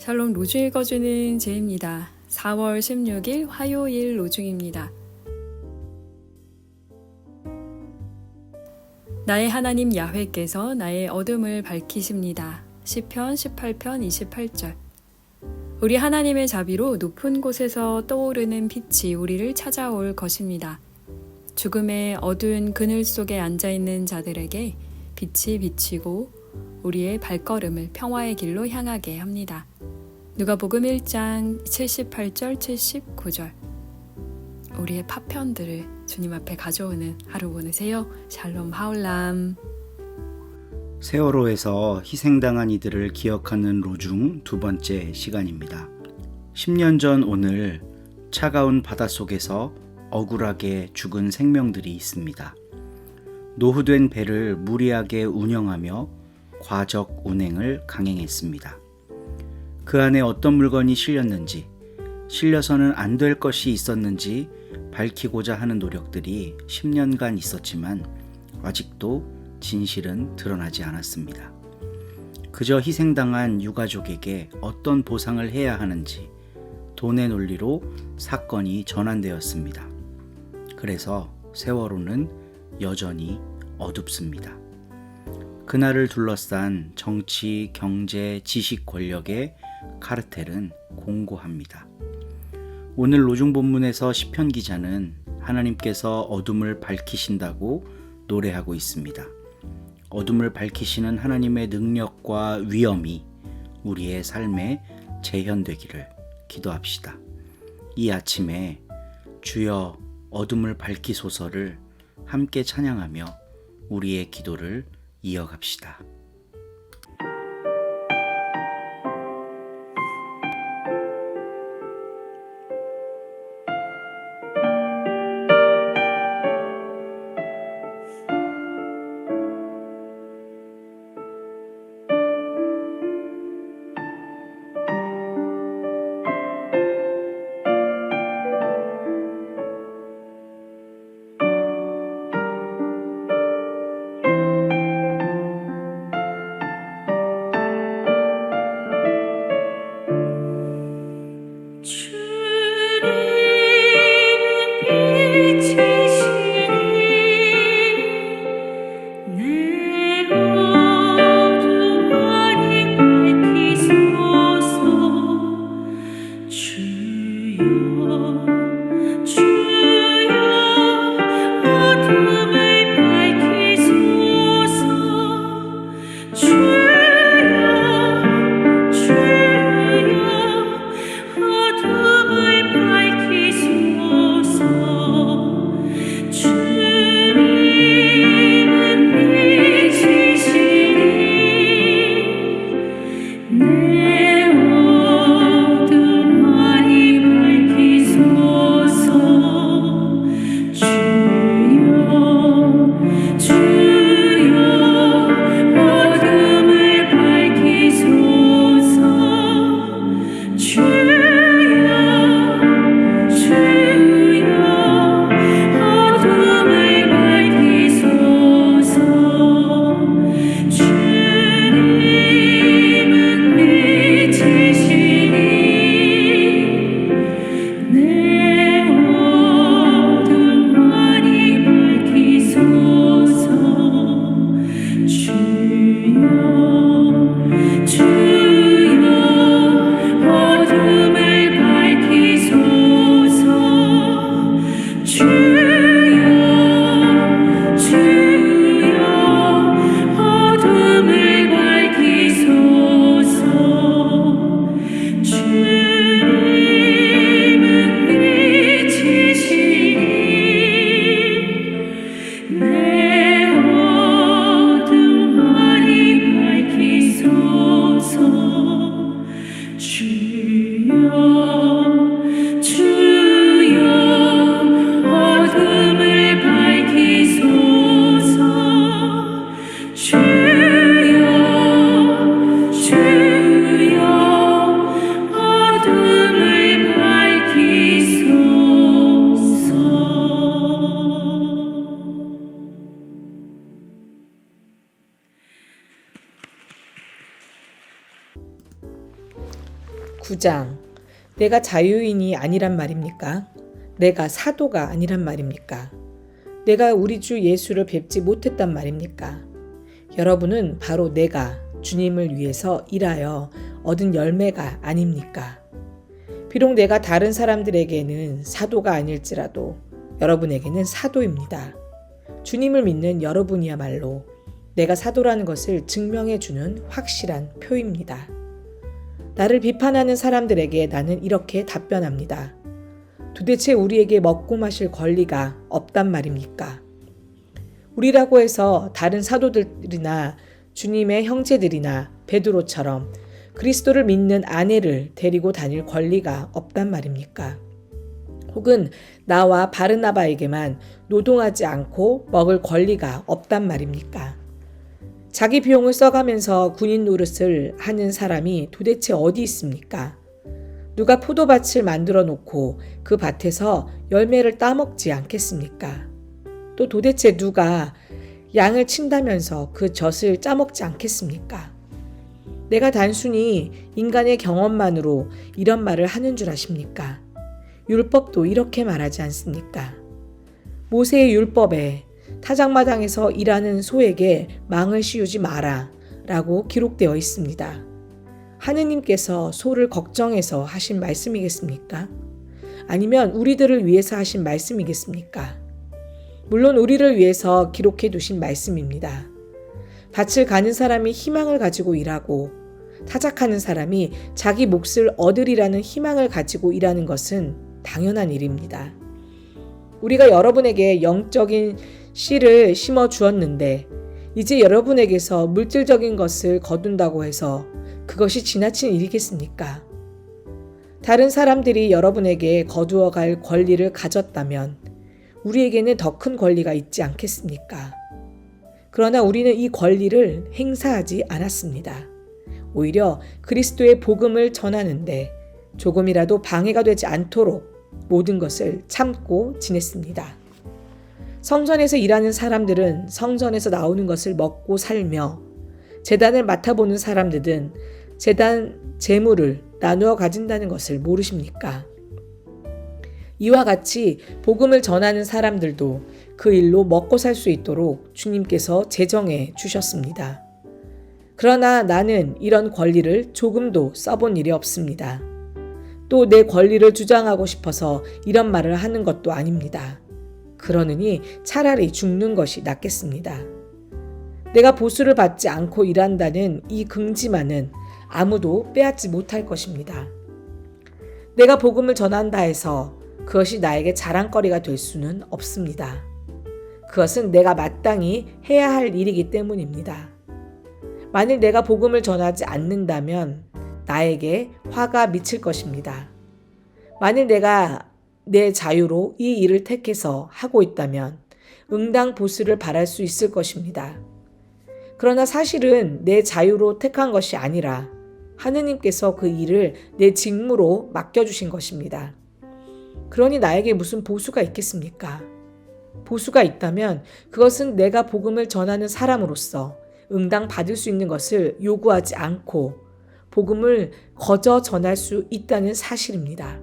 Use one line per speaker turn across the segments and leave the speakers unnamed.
샬롬 로중 읽어주는 제입니다. 4월 16일 화요일 로중입니다. 나의 하나님 야훼께서 나의 어둠을 밝히십니다. 시편 18편 28절. 우리 하나님의 자비로 높은 곳에서 떠오르는 빛이 우리를 찾아올 것입니다. 죽음의 어두운 그늘 속에 앉아있는 자들에게 빛이 비치고 우리의 발걸음을 평화의 길로 향하게 합니다. 누가복음 1장 78절 79절. 우리의 파편들을 주님 앞에 가져오는 하루 보내세요. 샬롬 하울람.
세월호에서 희생당한 이들을 기억하는 로중 두 번째 시간입니다. 10년 전 오늘 차가운 바닷속에서 억울하게 죽은 생명들이 있습니다. 노후된 배를 무리하게 운영하며 과적 운행을 강행했습니다. 그 안에 어떤 물건이 실렸는지, 실려서는 안 될 것이 있었는지 밝히고자 하는 노력들이 10년간 있었지만 아직도 진실은 드러나지 않았습니다. 그저 희생당한 유가족에게 어떤 보상을 해야 하는지 돈의 논리로 사건이 전환되었습니다. 그래서 세월호는 여전히 어둡습니다. 그날을 둘러싼 정치, 경제, 지식 권력의 카르텔은 공고합니다. 오늘 로중 본문에서 시편 기자는 하나님께서 어둠을 밝히신다고 노래하고 있습니다. 어둠을 밝히시는 하나님의 능력과 위엄이 우리의 삶에 재현되기를 기도합시다. 이 아침에 주여 어둠을 밝히소서를 함께 찬양하며 우리의 기도를 이어갑시다.
9장. 내가 자유인이 아니란 말입니까? 내가 사도가 아니란 말입니까? 내가 우리 주 예수를 뵙지 못했단 말입니까? 여러분은 바로 내가 주님을 위해서 일하여 얻은 열매가 아닙니까? 비록 내가 다른 사람들에게는 사도가 아닐지라도 여러분에게는 사도입니다. 주님을 믿는 여러분이야말로 내가 사도라는 것을 증명해주는 확실한 표입니다. 나를 비판하는 사람들에게 나는 이렇게 답변합니다. 도대체 우리에게 먹고 마실 권리가 없단 말입니까? 우리라고 해서 다른 사도들이나 주님의 형제들이나 베드로처럼 그리스도를 믿는 아내를 데리고 다닐 권리가 없단 말입니까? 혹은 나와 바르나바에게만 노동하지 않고 먹을 권리가 없단 말입니까? 자기 비용을 써가면서 군인 노릇을 하는 사람이 도대체 어디 있습니까? 누가 포도밭을 만들어 놓고 그 밭에서 열매를 따먹지 않겠습니까? 또 도대체 누가 양을 친다면서 그 젖을 짜먹지 않겠습니까? 내가 단순히 인간의 경험만으로 이런 말을 하는 줄 아십니까? 율법도 이렇게 말하지 않습니까? 모세의 율법에 타작마당에서 일하는 소에게 망을 씌우지 마라 라고 기록되어 있습니다. 하느님께서 소를 걱정해서 하신 말씀이겠습니까? 아니면 우리들을 위해서 하신 말씀이겠습니까? 물론 우리를 위해서 기록해 두신 말씀입니다. 밭을 가는 사람이 희망을 가지고 일하고 타작하는 사람이 자기 몫을 얻으리라는 희망을 가지고 일하는 것은 당연한 일입니다. 우리가 여러분에게 영적인 씨를 심어 주었는데 이제 여러분에게서 물질적인 것을 거둔다고 해서 그것이 지나친 일이겠습니까? 다른 사람들이 여러분에게 거두어갈 권리를 가졌다면 우리에게는 더 큰 권리가 있지 않겠습니까? 그러나 우리는 이 권리를 행사하지 않았습니다. 오히려 그리스도의 복음을 전하는데 조금이라도 방해가 되지 않도록 모든 것을 참고 지냈습니다. 성전에서 일하는 사람들은 성전에서 나오는 것을 먹고 살며 제단을 맡아보는 사람들은 제단 재물을 나누어 가진다는 것을 모르십니까? 이와 같이 복음을 전하는 사람들도 그 일로 먹고 살 수 있도록 주님께서 제정해 주셨습니다. 그러나 나는 이런 권리를 조금도 써본 일이 없습니다. 또 내 권리를 주장하고 싶어서 이런 말을 하는 것도 아닙니다. 그러느니 차라리 죽는 것이 낫겠습니다. 내가 보수를 받지 않고 일한다는 이 긍지만은 아무도 빼앗지 못할 것입니다. 내가 복음을 전한다 해서 그것이 나에게 자랑거리가 될 수는 없습니다. 그것은 내가 마땅히 해야 할 일이기 때문입니다. 만일 내가 복음을 전하지 않는다면 나에게 화가 미칠 것입니다. 만일 내가 내 자유로 이 일을 택해서 하고 있다면 응당 보수를 바랄 수 있을 것입니다. 그러나 사실은 내 자유로 택한 것이 아니라 하느님께서 그 일을 내 직무로 맡겨주신 것입니다. 그러니 나에게 무슨 보수가 있겠습니까? 보수가 있다면 그것은 내가 복음을 전하는 사람으로서 응당 받을 수 있는 것을 요구하지 않고 복음을 거저 전할 수 있다는 사실입니다.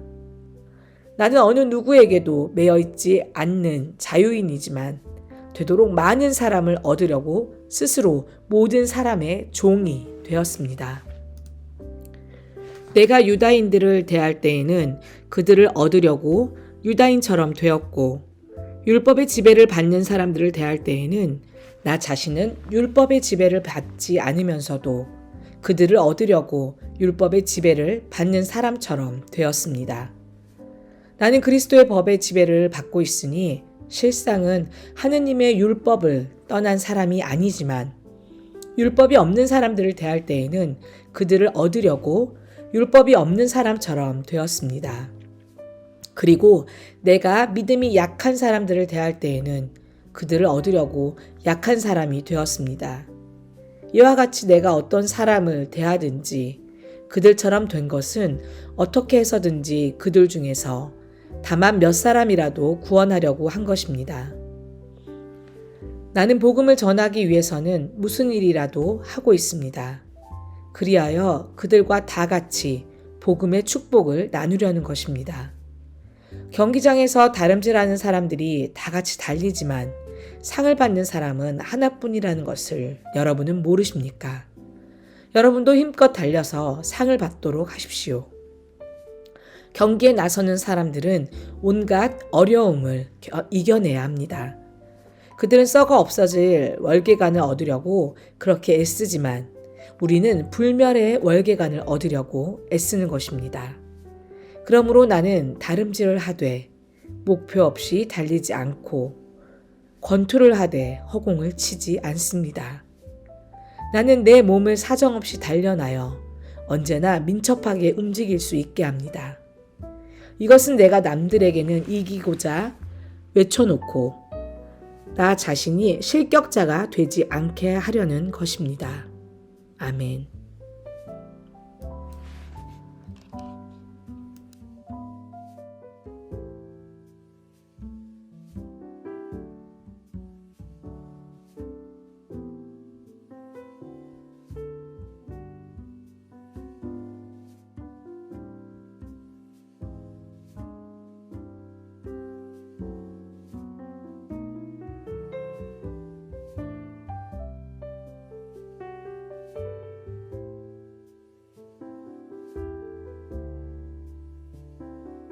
나는 어느 누구에게도 매여 있지 않는 자유인이지만 되도록 많은 사람을 얻으려고 스스로 모든 사람의 종이 되었습니다. 내가 유다인들을 대할 때에는 그들을 얻으려고 유다인처럼 되었고 율법의 지배를 받는 사람들을 대할 때에는 나 자신은 율법의 지배를 받지 않으면서도 그들을 얻으려고 율법의 지배를 받는 사람처럼 되었습니다. 나는 그리스도의 법의 지배를 받고 있으니 실상은 하느님의 율법을 떠난 사람이 아니지만 율법이 없는 사람들을 대할 때에는 그들을 얻으려고 율법이 없는 사람처럼 되었습니다. 그리고 내가 믿음이 약한 사람들을 대할 때에는 그들을 얻으려고 약한 사람이 되었습니다. 이와 같이 내가 어떤 사람을 대하든지 그들처럼 된 것은 어떻게 해서든지 그들 중에서 다만 몇 사람이라도 구원하려고 한 것입니다. 나는 복음을 전하기 위해서는 무슨 일이라도 하고 있습니다. 그리하여 그들과 다 같이 복음의 축복을 나누려는 것입니다. 경기장에서 다름질하는 사람들이 다 같이 달리지만 상을 받는 사람은 하나뿐이라는 것을 여러분은 모르십니까? 여러분도 힘껏 달려서 상을 받도록 하십시오. 경기에 나서는 사람들은 온갖 어려움을 이겨내야 합니다. 그들은 썩어 없어질 월계관을 얻으려고 그렇게 애쓰지만 우리는 불멸의 월계관을 얻으려고 애쓰는 것입니다. 그러므로 나는 다름질을 하되 목표 없이 달리지 않고 권투를 하되 허공을 치지 않습니다. 나는 내 몸을 사정없이 단련하여 언제나 민첩하게 움직일 수 있게 합니다. 이것은 내가 남들에게는 이기고자 외쳐놓고 나 자신이 실격자가 되지 않게 하려는 것입니다. 아멘.